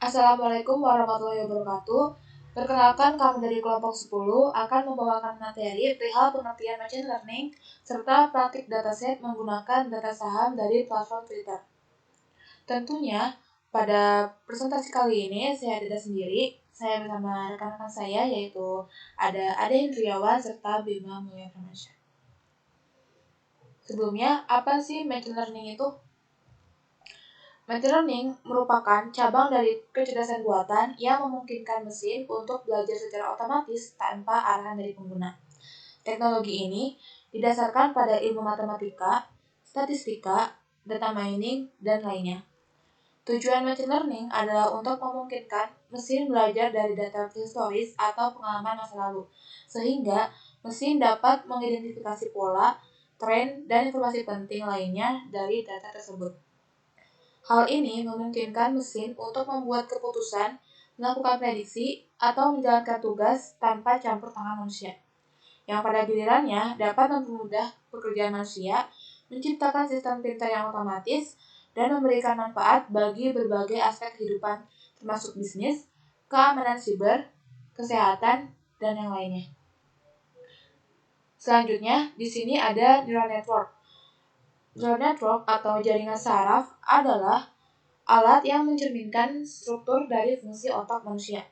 Assalamualaikum warahmatullahi wabarakatuh. Perkenalkan, kami dari kelompok 10 akan membawakan materi perihal pengertian machine learning serta praktik dataset menggunakan data saham dari platform Twitter. Tentunya, pada presentasi kali ini saya tidak sendiri, saya bersama rekan-rekan saya yaitu ada Ade Indriawan serta Bima Mulya Firmansyah. Sebelumnya, apa sih machine learning itu? Machine learning merupakan cabang dari kecerdasan buatan yang memungkinkan mesin untuk belajar secara otomatis tanpa arahan dari pengguna. Teknologi ini didasarkan pada ilmu matematika, statistika, data mining, dan lainnya. Tujuan machine learning adalah untuk memungkinkan mesin belajar dari data historis atau pengalaman masa lalu, sehingga mesin dapat mengidentifikasi pola, tren, dan informasi penting lainnya dari data tersebut. Hal ini memungkinkan mesin untuk membuat keputusan, melakukan prediksi, atau menjalankan tugas tanpa campur tangan manusia, yang pada gilirannya dapat mempermudah pekerjaan manusia, menciptakan sistem pintar yang otomatis, dan memberikan manfaat bagi berbagai aspek kehidupan, termasuk bisnis, keamanan siber, kesehatan, dan yang lainnya. Selanjutnya, di sini ada neural network. Neural network atau jaringan saraf adalah alat yang mencerminkan struktur dari fungsi otak manusia.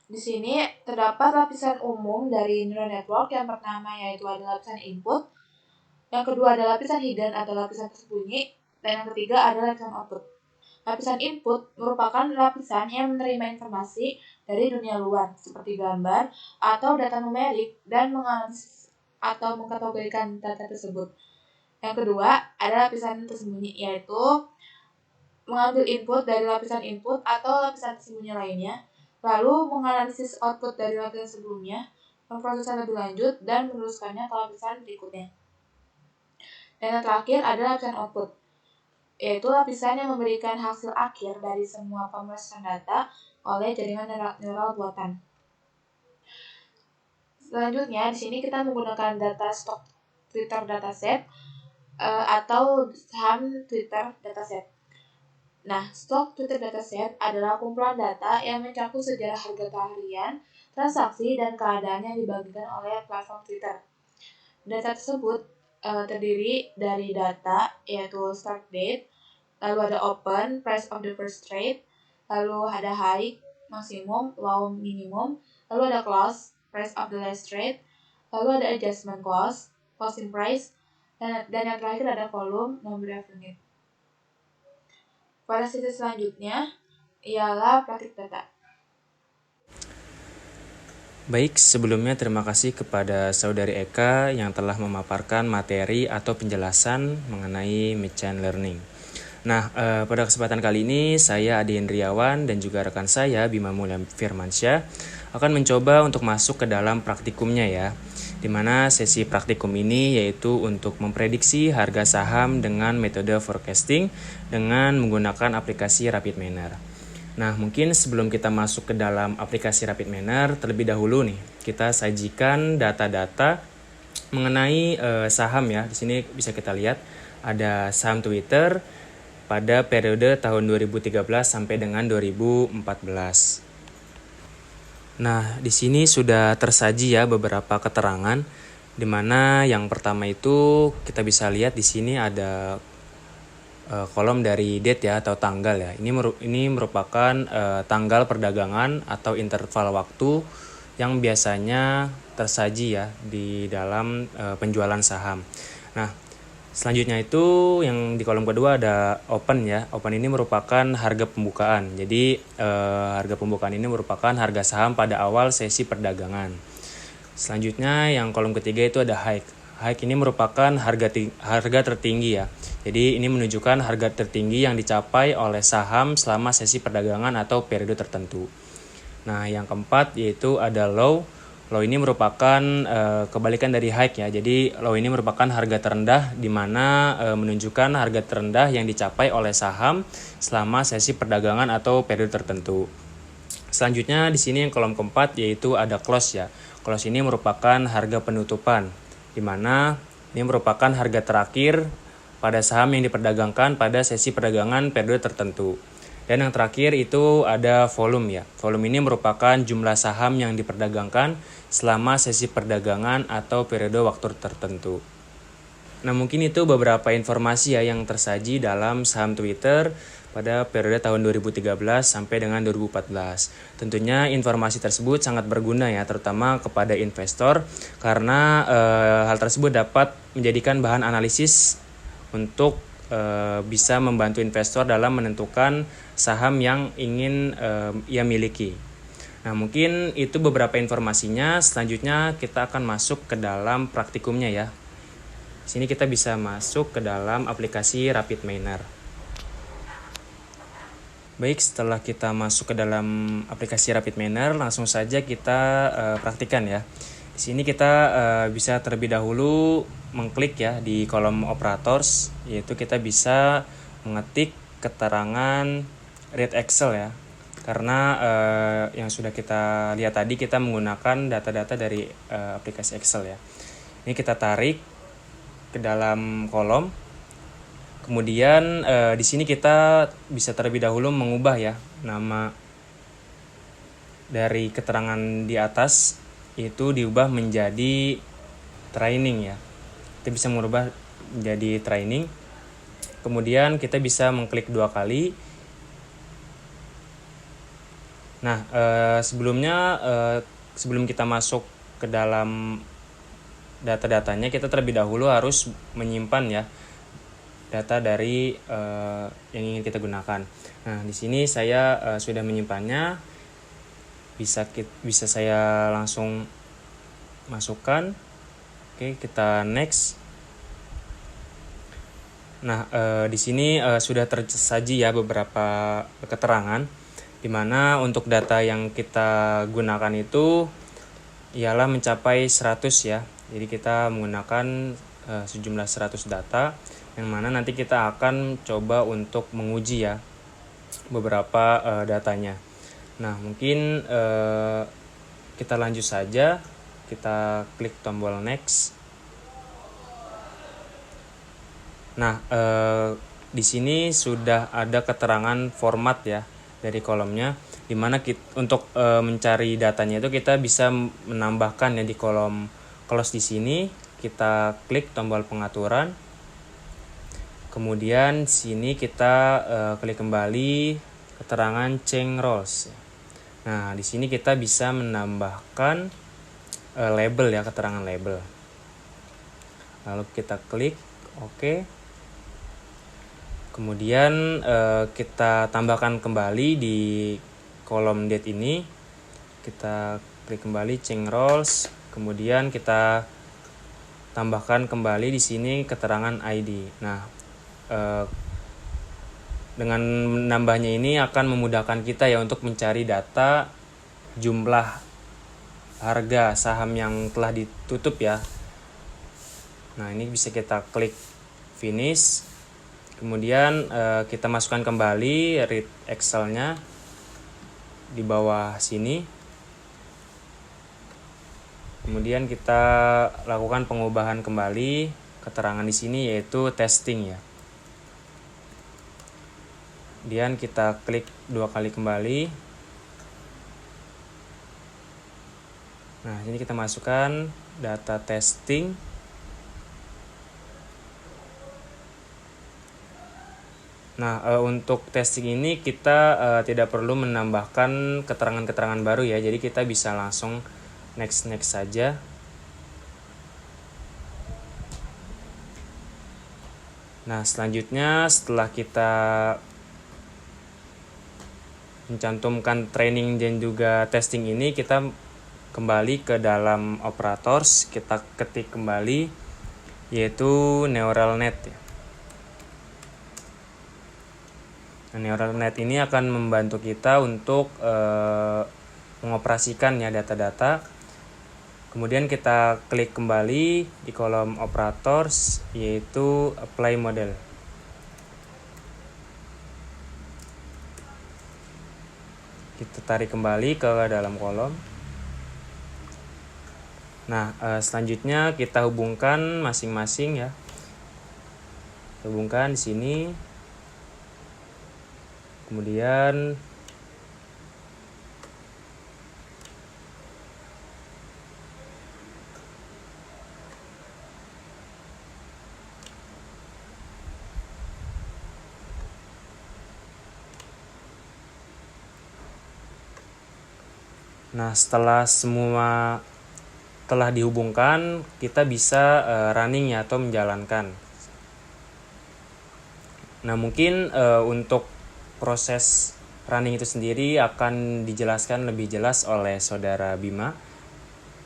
Di sini terdapat lapisan umum dari neural network. Yang pertama yaitu ada lapisan input, yang kedua ada lapisan hidden atau lapisan tersembunyi, dan yang ketiga adalah lapisan output. Lapisan input merupakan lapisan yang menerima informasi dari dunia luar seperti gambar atau data numerik dan menganalisis atau mengkategorikan data tersebut. Yang kedua ada lapisan tersembunyi, yaitu mengambil input dari lapisan input atau lapisan tersembunyi lainnya, lalu menganalisis output dari lapisan sebelumnya, memprosesnya lebih lanjut, dan meneruskannya ke lapisan berikutnya. Dan yang terakhir adalah lapisan output, yaitu lapisan yang memberikan hasil akhir dari semua pemrosesan data oleh jaringan neural buatan. Selanjutnya, di sini kita menggunakan data stok Twitter dataset atau saham Twitter dataset. Nah, stok Twitter dataset adalah kumpulan data yang mencakup sejarah harga harian, transaksi, dan keadaan yang dibagikan oleh platform Twitter. Data tersebut terdiri dari data, yaitu start date, lalu ada open, price of the first trade, lalu ada high, maksimum, low, minimum, lalu ada close, price of the last trade, lalu ada adjustment cost, closing price, dan yang terakhir ada volume, number of unit. Pada sesi selanjutnya ialah praktik data. Baik, sebelumnya terima kasih kepada Saudari Eka yang telah memaparkan materi atau penjelasan mengenai machine learning. Nah, pada kesempatan kali ini saya Ade Indriawan dan juga rekan saya Bima Mulya Firmansyah akan mencoba untuk masuk ke dalam praktikumnya ya. Di mana sesi praktikum ini yaitu untuk memprediksi harga saham dengan metode forecasting dengan menggunakan aplikasi RapidMiner. Nah, mungkin sebelum kita masuk ke dalam aplikasi RapidMiner, terlebih dahulu nih kita sajikan data-data mengenai saham ya. Di sini bisa kita lihat ada saham Twitter pada periode tahun 2013 sampai dengan 2014. Nah, di sini sudah tersaji ya beberapa keterangan, di mana yang pertama itu kita bisa lihat di sini ada kolom dari date ya atau tanggal ya. Ini merupakan tanggal perdagangan atau interval waktu yang biasanya tersaji ya di dalam penjualan saham. Nah, selanjutnya itu yang di kolom kedua ada open ya. Open ini merupakan harga pembukaan. Jadi harga pembukaan ini merupakan harga saham pada awal sesi perdagangan. Selanjutnya yang kolom ketiga itu ada high. High ini merupakan harga tertinggi ya. Jadi ini menunjukkan harga tertinggi yang dicapai oleh saham selama sesi perdagangan atau periode tertentu. Nah, yang keempat yaitu ada low. Low ini merupakan kebalikan dari high ya. Jadi low ini merupakan harga terendah di mana menunjukkan harga terendah yang dicapai oleh saham selama sesi perdagangan atau periode tertentu. Selanjutnya di sini yang kolom keempat yaitu ada close ya. Close ini merupakan harga penutupan di mana ini merupakan harga terakhir pada saham yang diperdagangkan pada sesi perdagangan periode tertentu. Dan yang terakhir itu ada volume ya. Volume ini merupakan jumlah saham yang diperdagangkan selama sesi perdagangan atau periode waktu tertentu. Nah, mungkin itu beberapa informasi ya yang tersaji dalam saham Twitter pada periode tahun 2013 sampai dengan 2014. Tentunya informasi tersebut sangat berguna ya, terutama kepada investor karena hal tersebut dapat menjadikan bahan analisis untuk bisa membantu investor dalam menentukan saham yang ingin ia miliki. Nah, mungkin itu beberapa informasinya. Selanjutnya kita akan masuk ke dalam praktikumnya ya. Di sini kita bisa masuk ke dalam aplikasi Rapid Miner. Baik, setelah kita masuk ke dalam aplikasi Rapid Miner, langsung saja kita praktikan ya. Di sini kita bisa terlebih dahulu mengklik ya di kolom operators, yaitu kita bisa mengetik keterangan read Excel ya. Karena yang sudah kita lihat tadi kita menggunakan data-data dari aplikasi Excel ya. Ini kita tarik ke dalam kolom. Kemudian di sini kita bisa terlebih dahulu mengubah ya nama dari keterangan di atas, itu diubah menjadi training ya. Kita bisa mengubah menjadi training. Kemudian kita bisa mengklik 2 kali. Nah, sebelum kita masuk ke dalam data-datanya, kita terlebih dahulu harus menyimpan ya data dari yang ingin kita gunakan. Nah, di sini saya sudah menyimpannya. Bisa saya langsung masukkan. Oke, kita next. Nah, di sini sudah tersaji ya beberapa keterangan, di mana untuk data yang kita gunakan itu ialah mencapai 100 ya. Jadi kita menggunakan sejumlah 100 data, yang mana nanti kita akan coba untuk menguji ya beberapa datanya. Nah, mungkin kita lanjut saja. Kita klik tombol next. Nah, di sini sudah ada keterangan format ya dari kolomnya, dimana untuk mencari datanya itu kita bisa menambahkan ya di kolom close. Di sini kita klik tombol pengaturan. Kemudian sini kita klik kembali keterangan change rows. Nah, di sini kita bisa menambahkan label ya, keterangan label. Lalu kita klik OK. Kemudian kita tambahkan kembali di kolom date ini. Kita klik kembali change rows. Kemudian kita tambahkan kembali di sini keterangan ID. Nah, dengan menambahnya ini akan memudahkan kita ya untuk mencari data jumlah harga saham yang telah ditutup ya. Nah, ini bisa kita klik finish. Kemudian kita masukkan kembali read Excel-nya di bawah sini. Kemudian kita lakukan pengubahan kembali keterangan di sini, yaitu testing ya. Kemudian kita klik 2 kali kembali. Nah, ini kita masukkan data testing. Nah, untuk testing ini kita tidak perlu menambahkan keterangan-keterangan baru ya. Jadi kita bisa langsung next saja. Nah, selanjutnya setelah kita mencantumkan training dan juga testing ini, kita kembali ke dalam operators. Kita ketik kembali yaitu neural net ya. Nah, neural net ini akan membantu kita untuk mengoperasikan ya data-data. Kemudian kita klik kembali di kolom operators, yaitu apply model. Kita tarik kembali ke dalam kolom. Nah, selanjutnya kita hubungkan masing-masing ya. Hubungkan di sini. Kemudian setelah semua telah dihubungkan, kita bisa running ya atau menjalankan. Nah, mungkin untuk proses running itu sendiri akan dijelaskan lebih jelas oleh Saudara Bima.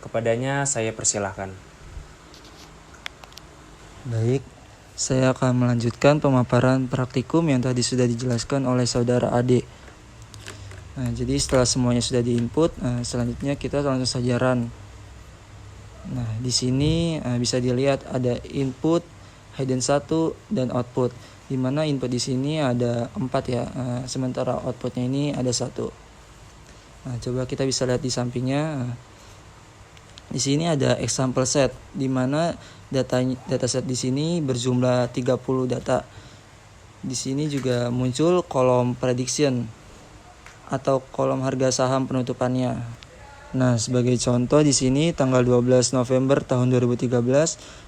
Kepadanya saya persilahkan. Baik, saya akan melanjutkan pemaparan praktikum yang tadi sudah dijelaskan oleh Saudara Ade. Nah, jadi setelah semuanya sudah diinput, selanjutnya kita langsung saja run. Nah, di sini bisa dilihat ada input, hidden 1, dan output. Di mana input di sini ada 4 ya, sementara outputnya ini ada 1. Nah, coba kita bisa lihat di sampingnya. Di sini ada example set, di mana dataset di sini berjumlah 30 data. Di sini juga muncul kolom prediction atau kolom harga saham penutupannya. Nah, sebagai contoh di sini tanggal 12 November tahun 2013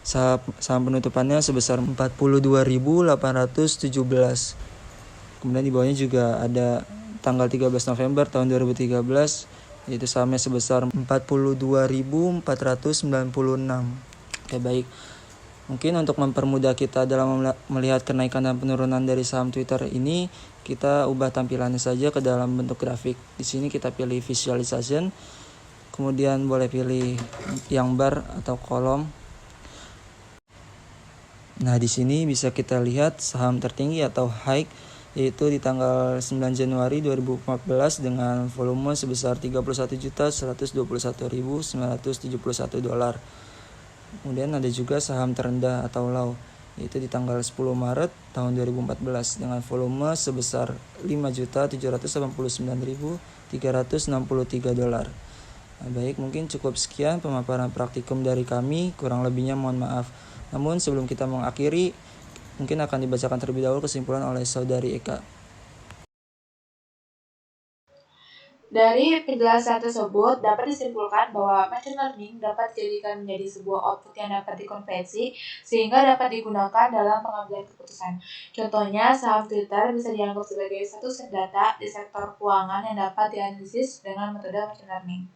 saham penutupannya sebesar 42.817. Kemudian di bawahnya juga ada tanggal 13 November tahun 2013 yaitu sahamnya sebesar 42.496. Oke, baik. Mungkin untuk mempermudah kita dalam melihat kenaikan dan penurunan dari saham Twitter ini, kita ubah tampilannya saja ke dalam bentuk grafik. Di sini kita pilih visualization, kemudian boleh pilih yang bar atau kolom. Nah, di sini bisa kita lihat saham tertinggi atau high yaitu di tanggal 9 Januari 2014 dengan volume sebesar 31.121.971 dolar. Kemudian ada juga saham terendah atau low yaitu di tanggal 10 Maret tahun 2014 dengan volume sebesar 5.789.363 dolar. Nah, baik, mungkin cukup sekian pemaparan praktikum dari kami, kurang lebihnya mohon maaf. Namun sebelum kita mengakhiri, mungkin akan dibacakan terlebih dahulu kesimpulan oleh Saudari Eka. Dari penjelasan tersebut dapat disimpulkan bahwa machine learning dapat dijadikan menjadi sebuah output yang dapat dikonversi sehingga dapat digunakan dalam pengambilan keputusan. Contohnya, saham Twitter bisa dianggap sebagai satu set data di sektor keuangan yang dapat dianalisis dengan metode machine learning.